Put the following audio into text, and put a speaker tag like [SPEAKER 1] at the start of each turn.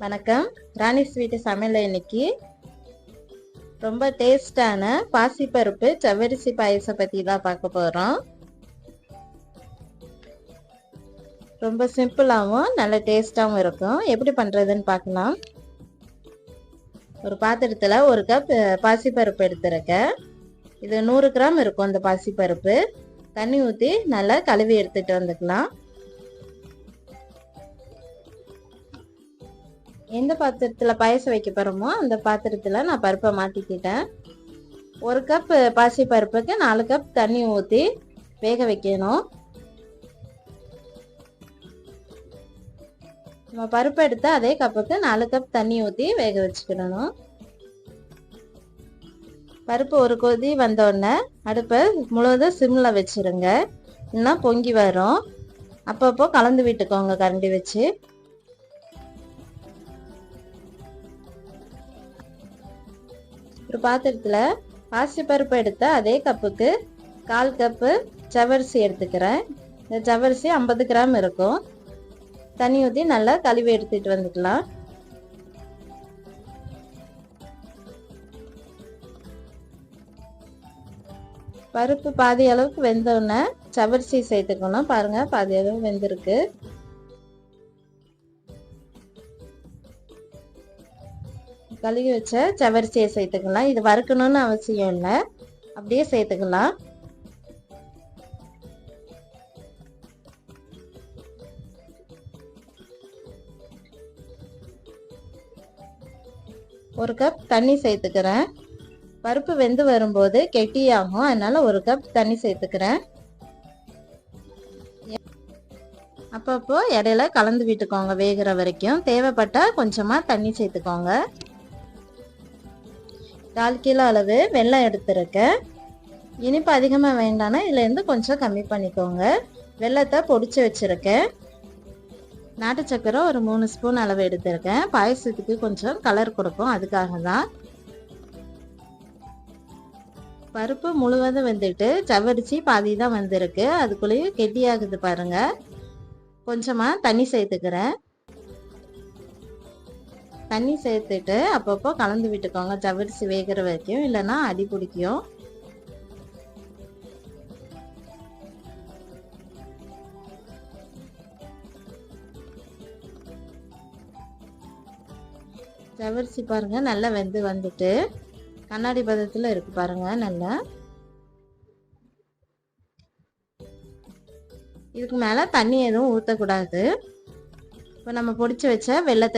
[SPEAKER 1] வணக்கம். ராணி ஸ்வீட் சமையல் இன்னைக்கு ரொம்ப டேஸ்டான பாசிப்பருப்பு ஜவ்வரிசி பாயசம் பத்தி தான் பார்க்க போறோம். ரொம்ப சிம்பிளாகவும் நல்ல டேஸ்டாகவும் இருக்கும். எப்படி பண்றதுன்னு பார்க்கலாம். ஒரு பாத்திரத்துல 1 கப் பாசிப்பருப்பு எடுத்துருக்கேன். இது 100 கிராம் இருக்கும். இந்த பாசிப்பருப்பு தண்ணி ஊற்றி நல்லா கழுவி எடுத்துட்டு வந்துக்கலாம். எந்த பாத்திரத்தில் பாயசம் வைக்க போகிறோமோ அந்த பாத்திரத்தில் நான் பருப்பை மாற்றிக்கிட்டேன். 1 கப் பாசி பருப்புக்கு 4 கப் தண்ணி ஊற்றி வேக வைக்கணும். நம்ம பருப்பு எடுத்து அதே கப்புக்கு 4 கப் தண்ணி ஊற்றி வேக வச்சுக்கிடணும். பருப்பு ஒரு கொதி வந்தோடனே அடுப்பை முழுவதும் சிம்மில் வச்சுருங்க. இல்லைன்னா பொங்கி வரும். அப்பப்போ கலந்து விட்டுக்கோங்க கரண்டி வச்சு. ஒரு பாத்திரத்தில் பாசிப்பருப்பு எடுத்த அதே கப்புக்கு 1/4 கப்பு ஜவ்வரிசி எடுத்துக்கிறேன். இந்த ஜவ்வரிசி 50 கிராம் இருக்கும். தண்ணி ஊற்றி நல்லா கழுவி எடுத்துட்டு வந்துக்கலாம். பருப்பு பாதி அளவுக்கு வெந்தோடனே ஜவ்வரிசி சேர்த்துக்கணும். பாருங்க, பாதி அளவு வெந்திருக்கு. கழுவி வச்ச ஜவ்வரிசியை சேர்த்துக்கலாம். இது வறுக்கணும்னு அவசியம் இல்லை, அப்படியே சேர்த்துக்கலாம். ஒரு கப் தண்ணி சேர்த்துக்கிறேன். பருப்பு வெந்து வரும்போது கெட்டியாகும், அதனால 1 கப் தண்ணி சேர்த்துக்கிறேன். அப்பப்போ இடையில கலந்து விட்டுக்கோங்க வேகிற வரைக்கும். தேவைப்பட்டா கொஞ்சமா தண்ணி சேர்த்துக்கோங்க. 1/4 கிலோ அளவு வெல்லம் எடுத்துருக்கேன். இனிப்பு அதிகமாக வேண்டாம்னா இதுலேருந்து கொஞ்சம் கம்மி பண்ணிக்கோங்க. வெல்லத்தை பொடிச்சு வச்சுருக்கேன். நாட்டு சக்கரை ஒரு 3 ஸ்பூன் அளவு எடுத்திருக்கேன். பாயசத்துக்கு கொஞ்சம் கலர் கொடுக்கும், அதுக்காக தான். பருப்பு முழுவதும் வெந்துட்டு ஜவ்வரிசி பாதி தான் வந்திருக்கு. அதுக்குள்ளேயும் கெட்டியாகுது பாருங்க. கொஞ்சமாக தண்ணி சேர்த்துக்கிறேன். தண்ணி சேர்த்துட்டு அப்பப்போ கலந்து விட்டுக்கோங்க ஜவ்வரிசி வேகிற வரைக்கும், இல்லைன்னா அடி பிடிக்கும். ஜவ்வரிசி பாருங்க நல்லா வெந்து வந்துட்டு கண்ணாடி பதத்தில் இருக்கு பாருங்க. நல்லா இதுக்கு மேலே தண்ணி எதுவும் ஊற்றக்கூடாது. இப்போ நம்ம பொடிச்சு வச்ச வெல்லத்தை